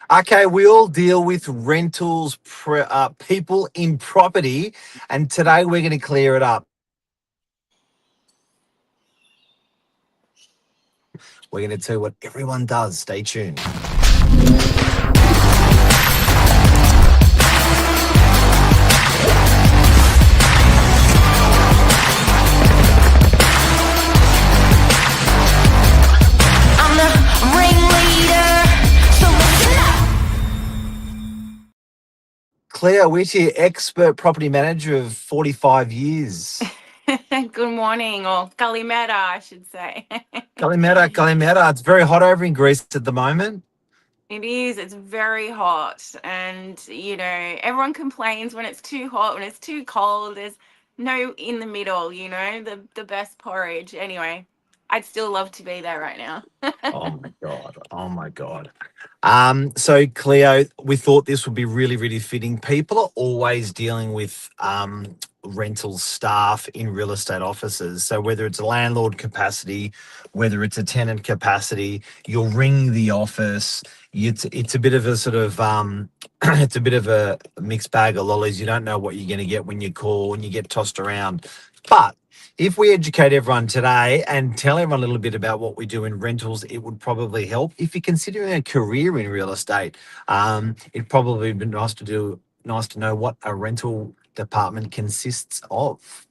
Okay, we all deal with rentals, people in property, and today we're going to clear it up. We're going to tell you what everyone does. Stay tuned. I'm the ringleader, so listen up. Claire Whittier, expert property manager of 45 years. Good morning, or Kalimera, I should say. Kalimera, Kalimera. It's very hot over in Greece at the moment. It is, it's very hot. And, everyone complains when it's too hot, when it's too cold. There's no in the middle, the best porridge. Anyway, I'd still love to be there right now. Oh my God. Oh my God. So Cleo, we thought this would be really, really fitting. People are always dealing with rental staff in real estate offices. So whether it's a landlord capacity, whether it's a tenant capacity, you'll ring the office. It's a bit of a sort of it's a bit of a mixed bag of lollies. You don't know what you're going to get when you call and you get tossed around. But if we educate everyone today and tell everyone a little bit about what we do in rentals, it would probably help. If you're considering a career in real estate, it'd probably be nice to know what a rental department consists of.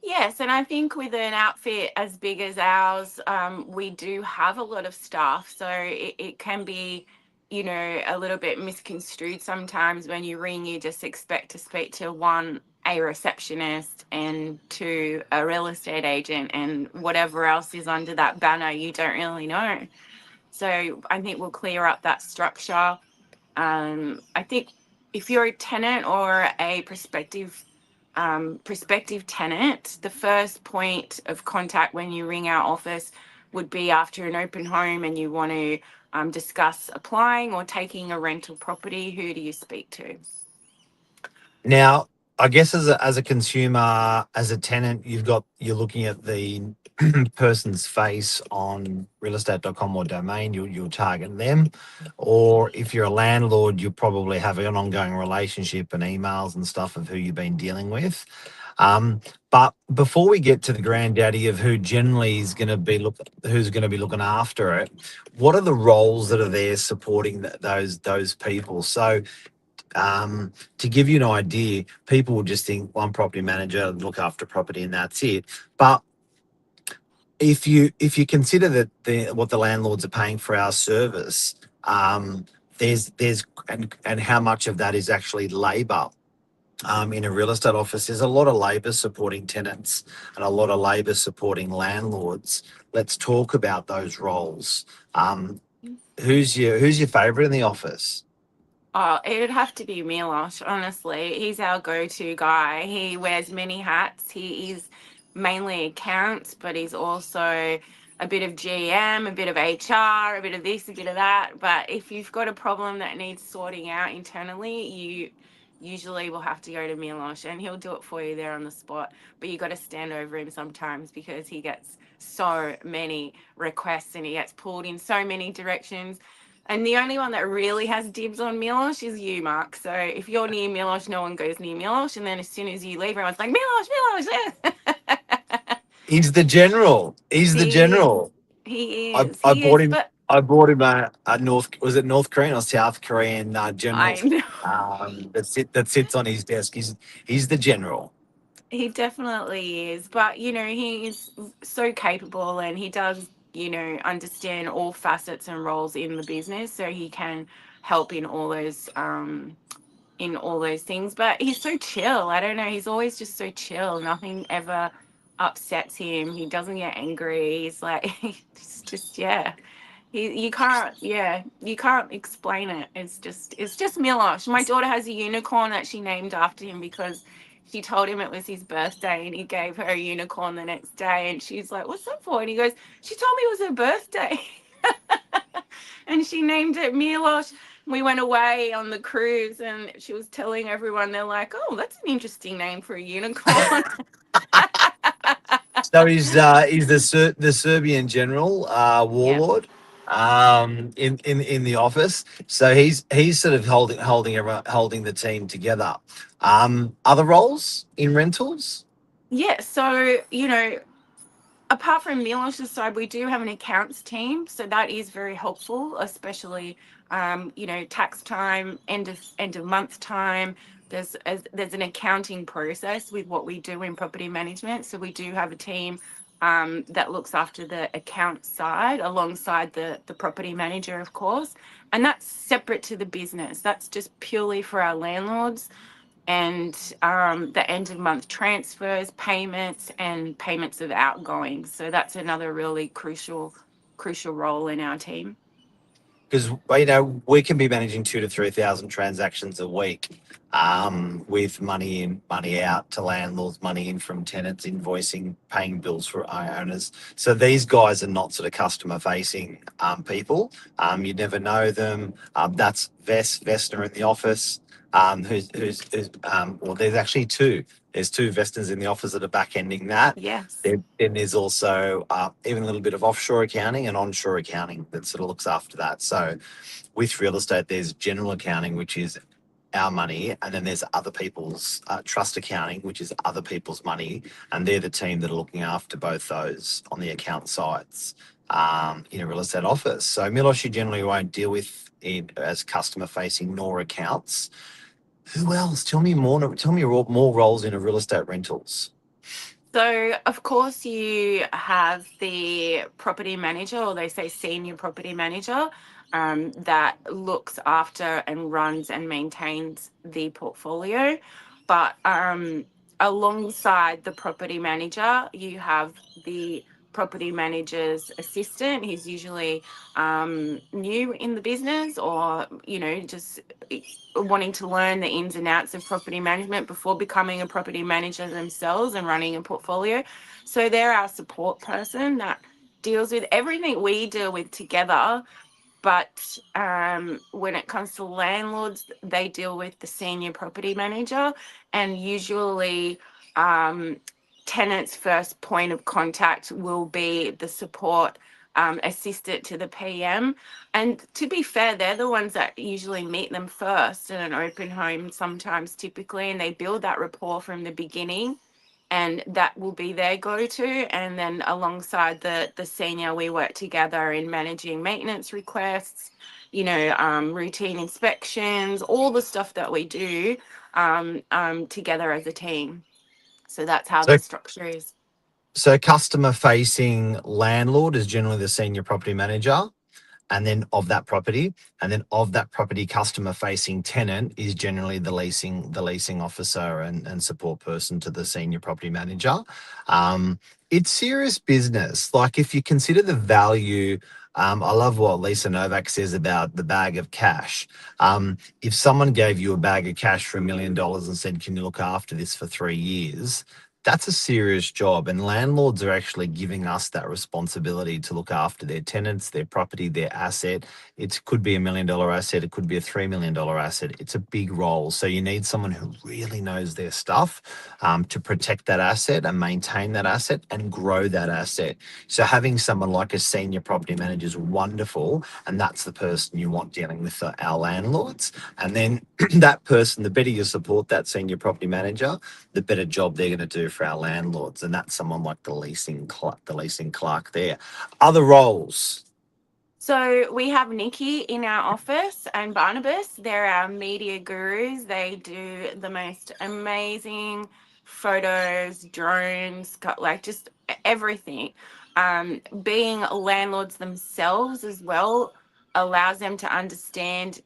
Yes, and I think with an outfit as big as ours, we do have a lot of staff, so it can be, a little bit misconstrued sometimes when you ring. You just expect to speak to one, a receptionist, and two, a real estate agent, and whatever else is under that banner, you don't really know. So I think we'll clear up that structure. I think if you're a tenant or a prospective tenant, the first point of contact when you ring our office would be after an open home and you want to discuss applying or taking a rental property. Who do you speak to? Now, I guess as a consumer, as a tenant, you're looking at the person's face on realestate.com or domain, you'll target them. Or if you're a landlord, you'll probably have an ongoing relationship and emails and stuff of who you've been dealing with. Um, but before we get to the granddaddy of who generally is going to be who's going to be looking after it, what are the roles that are there supporting those people? So to give you an idea, people will just think one property manager look after property and that's it. But if you consider that what the landlords are paying for our service, there's and how much of that is actually labour. In a real estate office, there's a lot of labour supporting tenants and a lot of labour supporting landlords. Let's talk about those roles. Who's your favourite in the office? Oh, it'd have to be Milosh, honestly. He's our go-to guy. He wears many hats. He is mainly accounts, but he's also a bit of GM, a bit of HR, a bit of this, a bit of that. But if you've got a problem that needs sorting out internally, you usually will have to go to Milosh and he'll do it for you there on the spot. But you got to stand over him sometimes because he gets so many requests and he gets pulled in so many directions. And the only one that really has dibs on Milosh is you, Mark. So if you're near Milosh, no one goes near Milosh. And then as soon as you leave, everyone's like, Milosh, Milosh. He's the general. He's the He is. general. He I, is. I He bought is. him. But I bought him a North Korean or South Korean general I know that sits on his desk. He's the general. he definitely is. But, he is so capable and he does, understand all facets and roles in the business. So he can help in all those things. But he's so chill. I don't know. He's always just so chill. Nothing ever upsets him. He doesn't get angry. He's like, it's just, yeah. You can't explain it. It's just Milosh. My daughter has a unicorn that she named after him because she told him it was his birthday and he gave her a unicorn the next day and she's like, "What's that for?" And he goes, "She told me it was her birthday." And she named it Milosh. We went away on the cruise and she was telling everyone, they're like, "Oh, that's an interesting name for a unicorn." So he's the Serbian general Yep. warlord. in the office. So he's sort of holding the team together. Other roles in rentals? Yeah, so apart from Milosh's side, we do have an accounts team, so that is very helpful, especially tax time, end of month time. There's an accounting process with what we do in property management, so we do have a team that looks after the account side alongside the property manager, of course, and that's separate to the business. That's just purely for our landlords and the end of month transfers, payments, and payments of outgoings. So that's another really crucial role in our team. Because we can be managing 2 to 3 thousand transactions a week, with money in, money out to landlords, money in from tenants, invoicing, paying bills for our owners. So these guys are not sort of customer facing people. You never know them. That's Vesna in the office. Well, there's actually two. There's two Vestas in the office that are back ending that. Yes. Then there's also even a little bit of offshore accounting and onshore accounting that sort of looks after that. So with real estate, there's general accounting, which is our money, and then there's other people's trust accounting, which is other people's money, and they're the team that are looking after both those on the account sides in a real estate office. So Milosh, you generally won't deal with it as customer facing nor accounts. Who else? Tell me more. Tell me more roles in a real estate rentals. So, of course, you have the property manager, or they say senior property manager, that looks after and runs and maintains the portfolio. But alongside the property manager, you have the property manager's assistant. He's usually new in the business, or just wanting to learn the ins and outs of property management before becoming a property manager themselves and running a portfolio. So they're our support person that deals with everything we deal with together. But when it comes to landlords, they deal with the senior property manager, and usually tenants' first point of contact will be the support assistant to the PM. And to be fair, they're the ones that usually meet them first in an open home, sometimes typically, and they build that rapport from the beginning. And that will be their go-to. And then alongside the senior, we work together in managing maintenance requests, routine inspections, all the stuff that we do together as a team. So that's how So the structure is. So customer facing landlord is generally the senior property manager, and then of that property, and then of that property customer facing tenant is generally the leasing officer and support person to the senior property manager. It's serious business. Like if you consider the value, I love what Lisa Novak says about the bag of cash. If someone gave you a bag of cash for $1 million and said, "Can you look after this for 3 years?" That's a serious job, and landlords are actually giving us that responsibility to look after their tenants, their property, their asset. It could be $1 million asset, it could be a $3 million asset. It's a big role, so you need someone who really knows their stuff to protect that asset and maintain that asset and grow that asset. So having someone like a senior property manager is wonderful, and that's the person you want dealing with our landlords. And then that person, the better you support that senior property manager, the better job they're going to do for our landlords, and that's someone like the leasing clerk there. Other roles. So we have Nikki in our office and Barnabas. They're our media gurus. They do the most amazing photos, drones, like just everything. Being landlords themselves as well allows them to understand,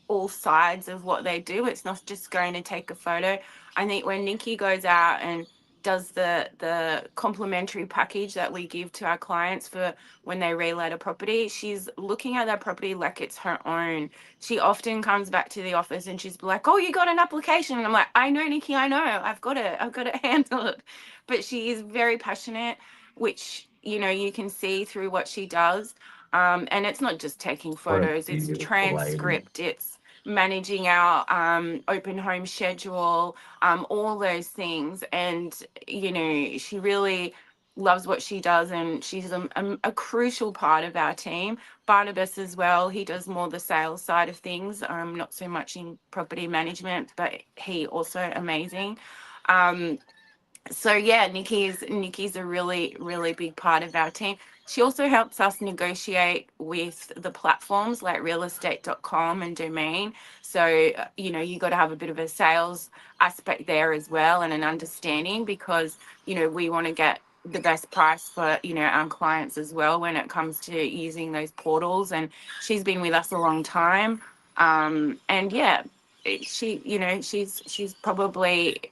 all sides of what they do. It's not just going to take a photo. I think when Nikki goes out and does the complimentary package that we give to our clients for when they relet a property, she's looking at that property like it's her own. She often comes back to the office and she's like, "Oh, you got an application?" And I'm like, "I know, Nikki, I know. I've got to handle it." But she is very passionate, which you can see through what she does. And it's not just taking What a photos; it's beautiful lady. transcript, it's managing our open home schedule, all those things. And she really loves what she does, and she's a crucial part of our team. Barnabas as well, he does more the sales side of things, not so much in property management, but he also amazing. Um, so yeah, Nikki's a really big part of our team. She also helps us negotiate with the platforms like realestate.com and Domain. So you got to have a bit of a sales aspect there as well, and an understanding, because we want to get the best price for our clients as well when it comes to using those portals. And she's been with us a long time. And yeah, she's probably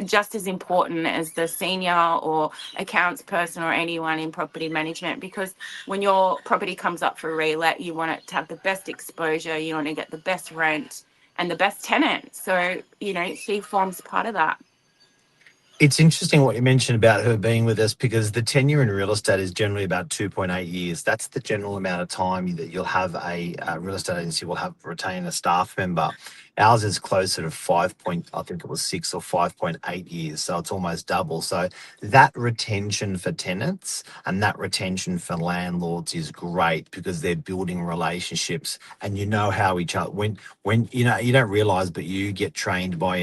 just as important as the senior or accounts person or anyone in property management, because when your property comes up for relet, you want it to have the best exposure, you want to get the best rent and the best tenant. So she forms part of that. It's interesting what you mentioned about her being with us, because the tenure in real estate is generally about 2.8 years. That's the general amount of time that you'll have a real estate agency will have retain a staff member. Ours is closer to I think it was 6 or 5.8 years. So it's almost double. So that retention for tenants and that retention for landlords is great, because they're building relationships, and you know how each other, when you don't realize, but you get trained by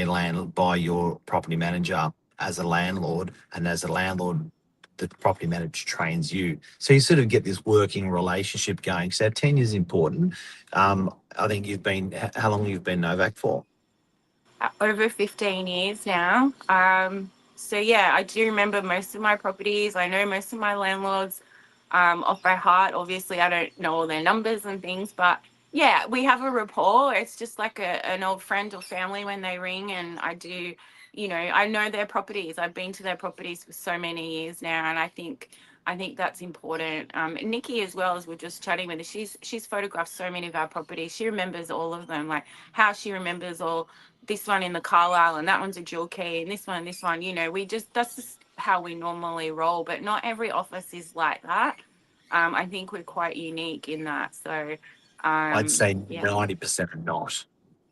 your property manager as a landlord, and as a landlord, the property manager trains you. So you sort of get this working relationship going. So tenure is important. I think how long you've been Novak for? Over 15 years now. So yeah, I do remember most of my properties. I know most of my landlords off by heart. Obviously, I don't know all their numbers and things, but yeah, we have a rapport. It's just like an old friend or family when they ring, and I know their properties. I've been to their properties for so many years now, and I think that's important. Nikki as well, as we're just chatting with her, she's photographed so many of our properties. She remembers all of them, like how she remembers all this one in the Carlisle, and that one's a jewel key, and this one. That's just how we normally roll. But not every office is like that. I think we're quite unique in that. So, I'd say yeah, 90% are not.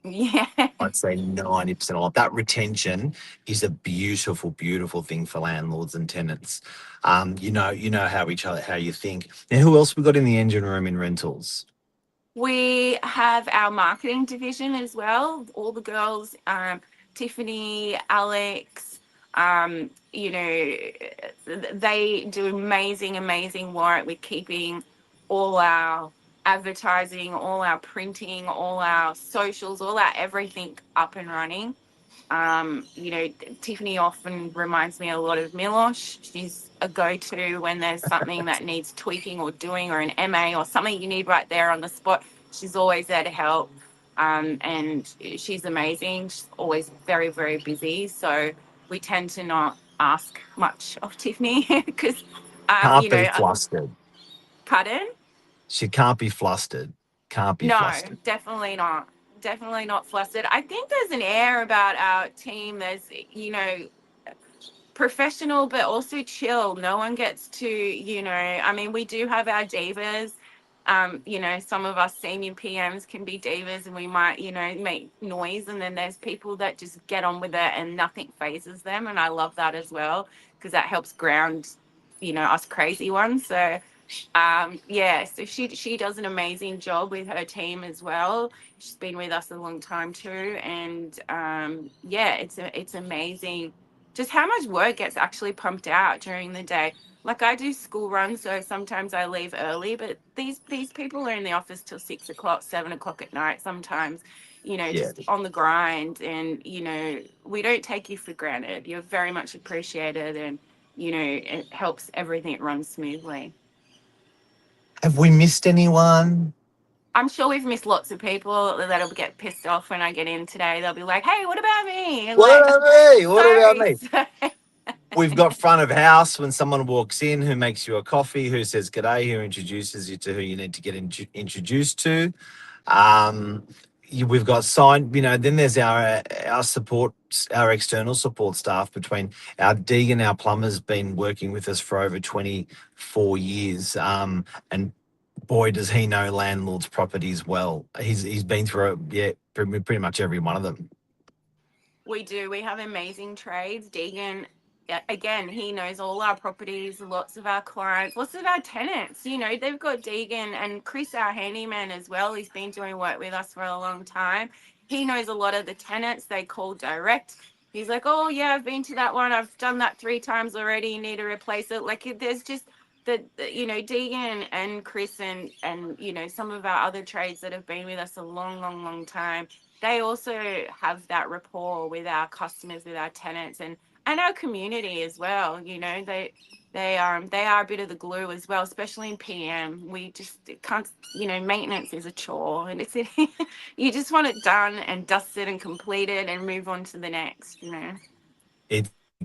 yeah. I'd say 90% of that retention is a beautiful, beautiful thing for landlords and tenants. You know how you think. Now, who else we got in the engine room in rentals? We have our marketing division as well. All the girls, Tiffany, Alex, they do amazing work with keeping all our advertising, all our printing, all our socials, all our everything up and running. Tiffany often reminds me a lot of Milosh. She's a go-to when there's something that needs tweaking or doing, or an MA or something you need right there on the spot. She's always there to help. And she's amazing. She's always very busy. So we tend to not ask much of Tiffany because, um, Can't you be know, flustered. pardon? She can't be flustered. Can't be No, flustered. definitely not. Definitely not flustered. I think there's an air about our team. There's, professional but also chill. No one gets to, I mean, we do have our divas. Some of us senior PMs can be divas, and we might, make noise, and then there's people that just get on with it and nothing phases them, and I love that as well, because that helps ground, us crazy ones. So yeah, so she does an amazing job with her team as well. She's been with us a long time too, and yeah, it's amazing just how much work gets actually pumped out during the day. Like, I do school runs, so sometimes I leave early, but these people are in the office till 6 o'clock, 7 o'clock at night sometimes, Yeah. just on the grind. And we don't take you for granted. You're very much appreciated, and it helps everything run smoothly. Have we missed anyone? I'm sure we've missed lots of people that'll get pissed off when I get in today. They'll be like, "Hey, what about me?" And What like, about me? What about sorry. me? We've got front of house when someone walks in, who makes you a coffee, who says g'day, who introduces you to who you need to get introduced to. We've got signed, then there's our support, our external support staff. Between our Deegan, our plumber's been working with us for over 24 years. And boy, does he know landlords' properties well. He's been through, yeah, pretty much every one of them. We do. We have amazing trades. Deegan again, he knows all our properties, lots of our clients, lots of our tenants. You know, they've got Deegan and Chris, our handyman, as well. He's been doing work with us for a long time. He knows a lot of the tenants. They call direct. He's like, oh, yeah, I've been to that one. I've done that 3 times already. You need to replace it. Like, there's just you know, Deegan and Chris and, you know, some of our other trades that have been with us a long, long, long time. They also have that rapport with our customers, with our tenants, and our community as well. You know, they are a bit of the glue as well, especially in PM. We just can't, you know, maintenance is a chore, and it's you just want it done and dusted and completed and move on to the next. You know.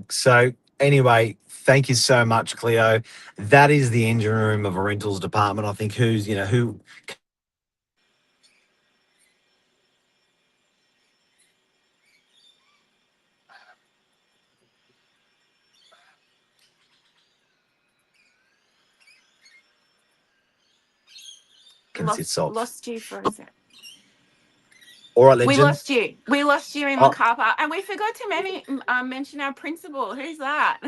So anyway, thank you so much, Cleo. That is the engine room of a rentals department. I think who can sit soft. Lost you for a sec. All right, We legend. lost you. We lost you in the Oh, car park, and we forgot to mention our principal. Who's that?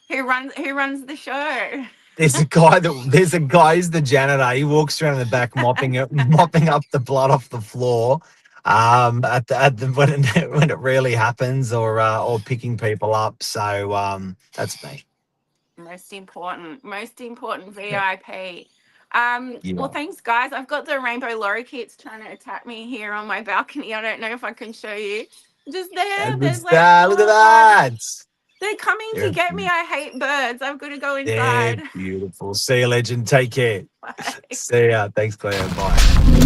Who runs the show? there's a guy who's the janitor. He walks around in the back mopping up the blood off the floor. At the when it really happens, or picking people up. So that's me. Most important Yeah. VIP. Well, Yeah. thanks, guys. I've got the rainbow lorikeets trying to attack me here on my balcony. I don't know if I can show you. Just there, And there's it's like look at 4 or 5. that. They're coming to They're, get me. I hate birds. I've got to go they're inside. beautiful. See you, legend. Take care. Bye. See ya. Thanks, Cleo. Bye.